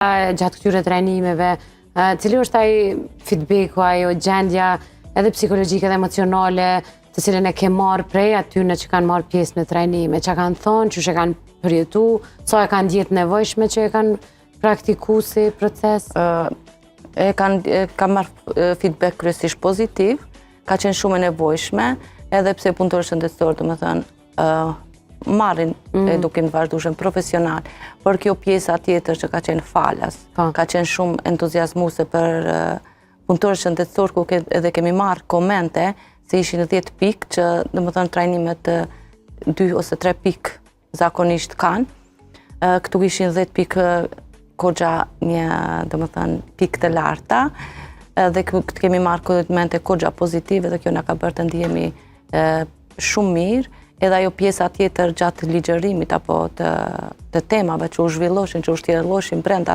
gjatë këtyre trajnimeve, cili është ai feedbacku, ajo gjendja edhe psikologjike dhe emocionale të cilën e ke marrë prej atyre që kanë marrë pjesë në trajnime, që kanë thonë, që kanë përjetu, sa e kanë djetë nevojshme që e kanë praktiku si proces? Kam marrë feedback kryesisht pozitiv, ka qenë shumë e nevojshme, edhe pse punëtorë shëndetësorë, domethënë, marrin edukim të vazhdueshëm profesional, por kjo pjesa tjetër që ka qenë falas, ka qenë shumë entuziazmuese për punëtorët shëndetësorë, ku edhe kemi marrë komente se ishin 10 pikë që domethënë trajnimet 2 ose 3 pikë zakonisht kanë. Këtu ishin 10 pikë goxha një domethënë pikë të larta, dhe kemi marrë komente goxha pozitive dhe kjo na ka bërë të ndihemi shumë mirë. Edhe ajo pjesa tjetër gjatë ligjërimit apo të temave që u zhvilloshin, që u shtjelloheshin brenda